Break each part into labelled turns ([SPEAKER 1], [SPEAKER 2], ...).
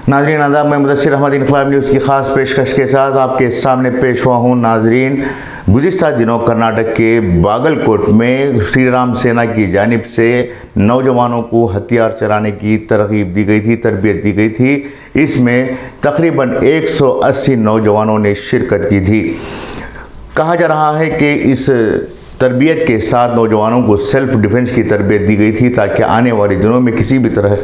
[SPEAKER 1] ناظرین آداب، میں مدثر احمد انقلاب نیوز کی خاص پیشکش کے ساتھ آپ کے سامنے پیش ہوا ہوں۔ ناظرین، گزشتہ دنوں کرناٹک کے باگل کوٹ میں شری رام سینا کی جانب سے نوجوانوں کو ہتھیار چلانے کی ترغیب دی گئی تھی، تربیت دی گئی تھی۔ اس میں تقریباً 180 نوجوانوں نے شرکت کی تھی۔ کہا جا رہا ہے کہ اس تربیت کے ساتھ نوجوانوں کو سیلف ڈیفنس کی تربیت دی گئی تھی تاکہ آنے والے دنوں میں کسی بھی طرح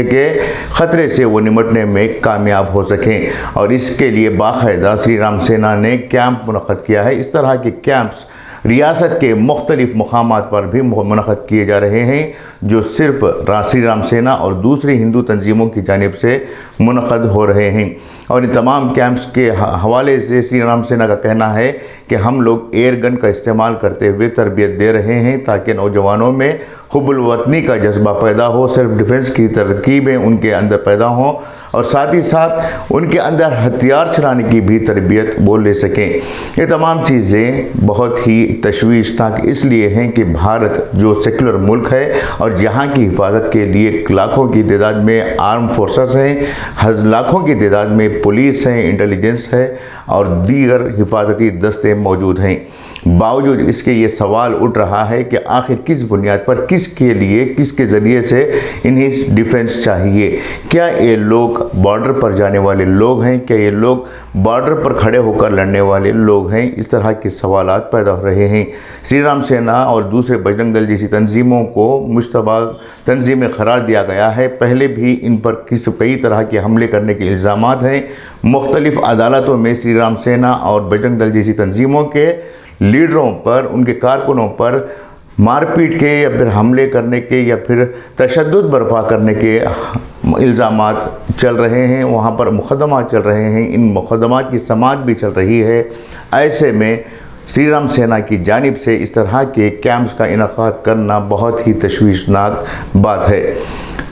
[SPEAKER 1] کے خطرے سے وہ نمٹنے میں کامیاب ہو سکیں، اور اس کے لیے باقاعدہ شری رام سینا نے کیمپ منعقد کیا ہے۔ اس طرح کے کیمپس ریاست کے مختلف مقامات پر بھی منعقد کیے جا رہے ہیں، جو صرف شری رام سینا اور دوسری ہندو تنظیموں کی جانب سے منعقد ہو رہے ہیں۔ اور ان تمام کیمپس کے حوالے سے شری رام سینا کا کہنا ہے کہ ہم لوگ ایئر گن کا استعمال کرتے ہوئے تربیت دے رہے ہیں تاکہ نوجوانوں میں حب الوطنی کا جذبہ پیدا ہو، سیلف ڈیفنس کی ترکیبیں ان کے اندر پیدا ہوں، اور ساتھ ہی ساتھ ان کے اندر ہتھیار چلانے کی بھی تربیت وہ لے سکیں۔ یہ تمام چیزیں بہت ہی تشویشناک اس لیے ہیں کہ بھارت جو سیکولر ملک ہے اور جہاں کی حفاظت کے لیے لاکھوں کی تعداد میں آرم فورسز ہیں، لاکھوں کی تعداد میں پولیس ہیں، انٹیلیجنس ہے اور دیگر حفاظتی دستے موجود ہیں، باوجود اس کے یہ سوال اٹھ رہا ہے کہ آخر کس بنیاد پر، کس کے لیے، کس کے ذریعے سے انہیں ڈیفنس چاہیے؟ کیا یہ لوگ بارڈر پر جانے والے لوگ ہیں؟ کیا یہ لوگ بارڈر پر کھڑے ہو کر لڑنے والے لوگ ہیں؟ اس طرح کے سوالات پیدا ہو رہے ہیں۔ شری رام سینا اور دوسرے بجرنگ دل جیسی تنظیموں کو مشتبہ تنظیمیں قرار دیا گیا ہے۔ پہلے بھی ان پر کئی طرح کے حملے کرنے کے الزامات ہیں۔ مختلف عدالتوں میں شری رام سینا اور بجرنگ دل جیسی تنظیموں کے لیڈروں پر، ان کے کارکنوں پر مار پیٹ کے یا پھر حملے کرنے کے یا پھر تشدد برپا کرنے کے الزامات چل رہے ہیں، وہاں پر مقدمات چل رہے ہیں، ان مقدمات کی سماعت بھی چل رہی ہے۔ ایسے میں شری رام سینا کی جانب سے اس طرح کے کیمپس کا انعقاد کرنا بہت ہی تشویشناک بات ہے۔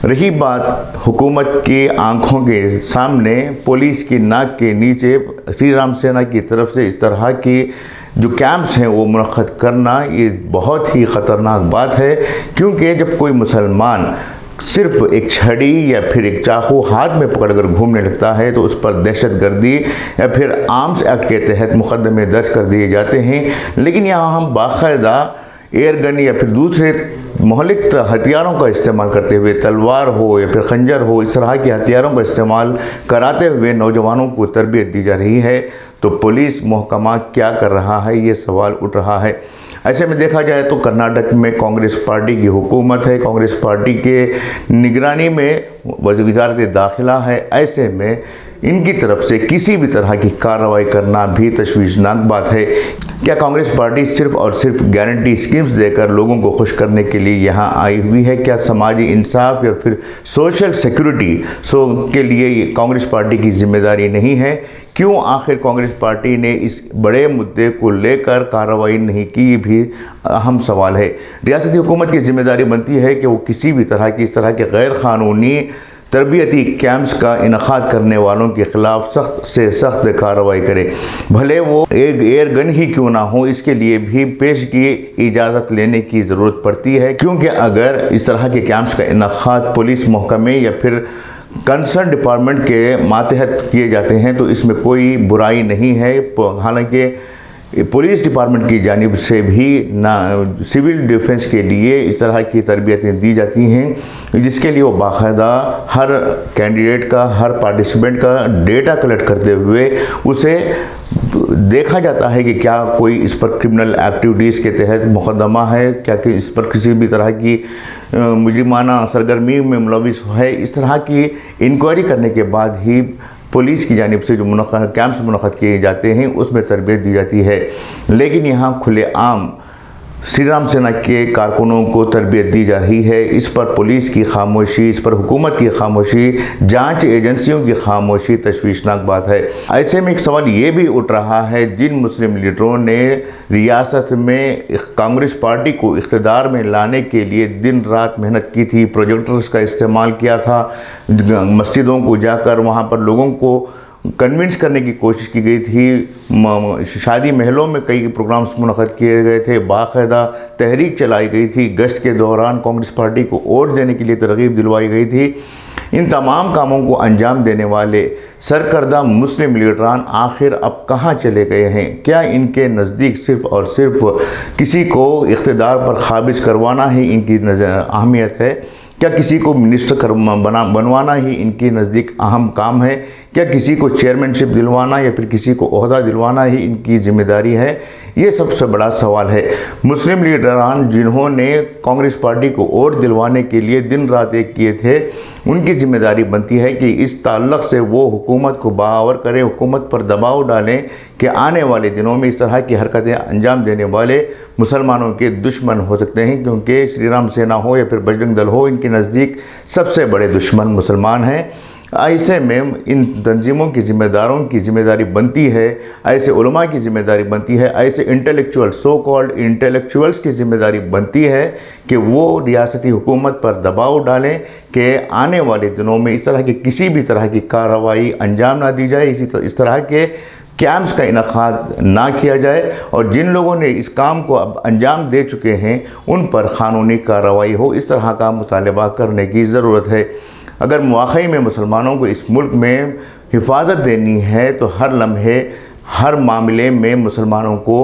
[SPEAKER 1] رہی بات حکومت کی آنکھوں کے سامنے، پولیس کی ناک کے نیچے شری رام سینا کی طرف سے اس طرح کی جو کیمپس ہیں وہ منعقد کرنا، یہ بہت ہی خطرناک بات ہے، کیونکہ جب کوئی مسلمان صرف ایک چھڑی یا پھر ایک چاقو ہاتھ میں پکڑ کر گھومنے لگتا ہے تو اس پر دہشت گردی یا پھر آرمز ایکٹ کے تحت مقدمے درج کر دیے جاتے ہیں، لیکن یہاں ہم باقاعدہ ایئر گن یا پھر دوسرے مہلک ہتھیاروں کا استعمال کرتے ہوئے، تلوار ہو یا پھر خنجر ہو، اس طرح کے ہتھیاروں کا استعمال کراتے ہوئے نوجوانوں کو تربیت دی جا رہی ہے، تو پولیس محکمہ کیا کر رہا ہے؟ یہ سوال اٹھ رہا ہے۔ ایسے میں دیکھا جائے تو کرناٹک میں کانگریس پارٹی کی حکومت ہے، کانگریس پارٹی کے نگرانی میں وزارت داخلہ ہے۔ ایسے میں ان کی طرف سے کسی بھی طرح کی کارروائی کرنا بھی تشویشناک بات ہے۔ کیا کانگریس پارٹی صرف اور صرف گارنٹی اسکیمز دے کر لوگوں کو خوش کرنے کے لیے یہاں آئی ہوئی ہے؟ کیا سماجی انصاف یا پھر سوشل سیکیورٹی کے لیے یہ کانگریس پارٹی کی ذمہ داری نہیں ہے؟ کیوں آخر کانگریس پارٹی نے اس بڑے مدعے کو لے کر کارروائی نہیں کی؟ یہ بھی اہم سوال ہے۔ ریاستی حکومت کی ذمہ داری بنتی ہے کہ وہ کسی بھی طرح کی اس طرح کے غیر قانونی تربیتی کیمپس کا انعقاد کرنے والوں کے خلاف سخت سے سخت کارروائی کرے، بھلے وہ ایئر گن ہی کیوں نہ ہو۔ اس کے لیے بھی پیش کی اجازت لینے کی ضرورت پڑتی ہے، کیونکہ اگر اس طرح کے کیمپس کا انعقاد پولیس محکمے یا پھر کنسرن ڈپارٹمنٹ کے ماتحت کیے جاتے ہیں تو اس میں کوئی برائی نہیں ہے۔ حالانکہ پولیس ڈپارٹمنٹ کی جانب سے بھی سول ڈیفنس کے لیے اس طرح کی تربیتیں دی جاتی ہیں، جس کے لیے وہ باقاعدہ ہر کینڈیڈیٹ کا، ہر پارٹیسپینٹ کا ڈیٹا کلیکٹ کرتے ہوئے اسے دیکھا جاتا ہے کہ کیا کوئی اس پر کرمنل ایکٹیویٹیز کے تحت مقدمہ ہے، کیا کہ اس پر کسی بھی طرح کی مجرمانہ سرگرمی میں ملوث ہے۔ اس طرح کی انکوائری کرنے کے بعد ہی پولیس کی جانب سے جو کیمپس منعقد کیے جاتے ہیں اس میں تربیت دی جاتی ہے، لیکن یہاں کھلے عام شری رام سینا کے کارکنوں کو تربیت دی جا رہی ہے۔ اس پر پولیس کی خاموشی، اس پر حکومت کی خاموشی، جانچ ایجنسیوں کی خاموشی تشویشناک بات ہے۔ ایسے میں ایک سوال یہ بھی اٹھ رہا ہے، جن مسلم لیڈروں نے ریاست میں کانگریس پارٹی کو اقتدار میں لانے کے لیے دن رات محنت کی تھی، پروجیکٹرز کا استعمال کیا تھا، مسجدوں کو جا کر وہاں پر لوگوں کو کنونس کرنے کی کوشش کی گئی تھی، شادی محلوں میں کئی پروگرامز منعقد کیے گئے تھے، باقاعدہ تحریک چلائی گئی تھی، گشت کے دوران کانگریس پارٹی کو ووٹ دینے کے لیے ترغیب دلوائی گئی تھی، ان تمام کاموں کو انجام دینے والے سرکردہ مسلم لیڈران آخر اب کہاں چلے گئے ہیں؟ کیا ان کے نزدیک صرف اور صرف کسی کو اقتدار پر قابض کروانا ہی ان کی اہمیت ہے؟ کیا کسی کو منسٹر بنوانا ہی ان کے نزدیک اہم کام ہے؟ کیا کسی کو چیئرمین شپ دلوانا یا پھر کسی کو عہدہ دلوانا ہی ان کی ذمہ داری ہے؟ یہ سب سے بڑا سوال ہے۔ مسلم لیڈران جنہوں نے کانگریس پارٹی کو ووٹ دلوانے کے لیے دن رات ایک کیے تھے، ان کی ذمہ داری بنتی ہے کہ اس تعلق سے وہ حکومت کو باور کریں، حکومت پر دباؤ ڈالیں کہ آنے والے دنوں میں اس طرح کی حرکتیں انجام دینے والے مسلمانوں کے دشمن ہو سکتے ہیں، کیونکہ شری رام سینا ہو یا پھر بجرنگ دل ہو، ان کے نزدیک سب سے بڑے دشمن مسلمان ہیں۔ ایسے میں ان تنظیموں کی ذمہ داروں کی ذمہ داری بنتی ہے، ایسے علماء کی ذمہ داری بنتی ہے، ایسے سو کالڈ انٹلیکچوئلز کی ذمہ داری بنتی ہے کہ وہ ریاستی حکومت پر دباؤ ڈالیں کہ آنے والے دنوں میں اس طرح کی کسی بھی طرح کی کارروائی انجام نہ دی جائے، اس طرح کے کیمپس کا انعقاد نہ کیا جائے، اور جن لوگوں نے اس کام کو اب انجام دے چکے ہیں ان پر قانونی کارروائی ہو۔ اس طرح کا مطالبہ کرنے کی ضرورت ہے۔ اگر واقعی میں مسلمانوں کو اس ملک میں حفاظت دینی ہے تو ہر لمحے ہر معاملے میں مسلمانوں کو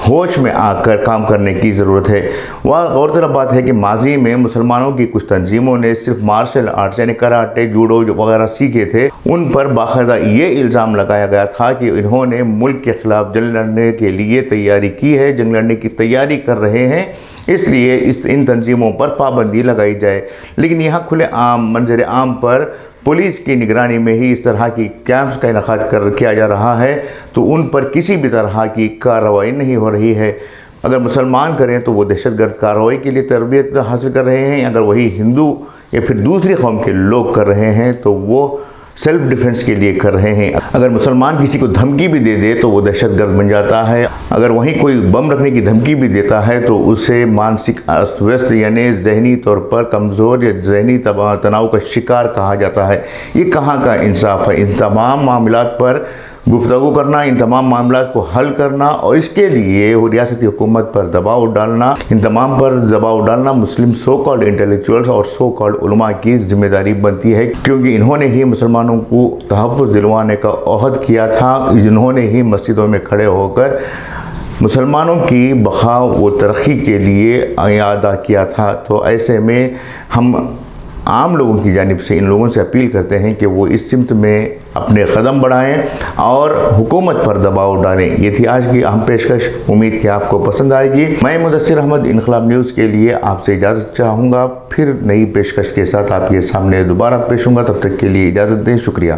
[SPEAKER 1] ہوش میں آ کر کام کرنے کی ضرورت ہے۔ غور طلب بات ہے کہ ماضی میں مسلمانوں کی کچھ تنظیموں نے صرف مارشل آرٹس یعنی کراٹے، جوڈو وغیرہ سیکھے تھے، ان پر باقاعدہ یہ الزام لگایا گیا تھا کہ انہوں نے ملک کے خلاف جنگ لڑنے کے لیے تیاری کی ہے، جنگ لڑنے کی تیاری کر رہے ہیں، اس لیے ان تنظیموں پر پابندی لگائی جائے۔ لیکن یہاں کھلے عام منظر عام پر پولیس کی نگرانی میں ہی اس طرح کی کیمپس کا انعقاد کیا جا رہا ہے، تو ان پر کسی بھی طرح کی کارروائی نہیں ہو رہی ہے۔ اگر مسلمان کریں تو وہ دہشت گرد کارروائی کے لیے تربیت حاصل کر رہے ہیں، اگر وہی ہندو یا پھر دوسری قوم کے لوگ کر رہے ہیں تو وہ سیلف ڈیفنس کے لیے کر رہے ہیں۔ اگر مسلمان کسی کو دھمکی بھی دے دے تو وہ دہشت گرد بن جاتا ہے، اگر وہیں کوئی بم رکھنے کی دھمکی بھی دیتا ہے تو اسے مانسک استوست یعنی ذہنی طور پر کمزور یا ذہنی تناؤ کا شکار کہا جاتا ہے۔ یہ کہاں کا انصاف ہے؟ ان تمام معاملات پر گفتگو کرنا، ان تمام معاملات کو حل کرنا اور اس کے لیے ریاستی حکومت پر دباؤ ڈالنا، ان تمام پر دباؤ ڈالنا مسلم سو کالڈ انٹلیکچوئلز اور سو کالڈ علماء کی ذمہ داری بنتی ہے، کیونکہ انہوں نے ہی مسلمانوں کو تحفظ دلوانے کا عہد کیا تھا، انہوں نے ہی مسجدوں میں کھڑے ہو کر مسلمانوں کی بقا و ترقی کے لیے ادا کیا تھا۔ تو ایسے میں ہم عام لوگوں کی جانب سے ان لوگوں سے اپیل کرتے ہیں کہ وہ اس سمت میں اپنے قدم بڑھائیں اور حکومت پر دباؤ ڈالیں۔ یہ تھی آج کی اہم پیشکش، امید کہ آپ کو پسند آئے گی۔ میں مدثر احمد انقلاب نیوز کے لیے آپ سے اجازت چاہوں گا، پھر نئی پیشکش کے ساتھ آپ کے سامنے دوبارہ پیش ہوں گا۔ تب تک کے لیے اجازت دیں، شکریہ۔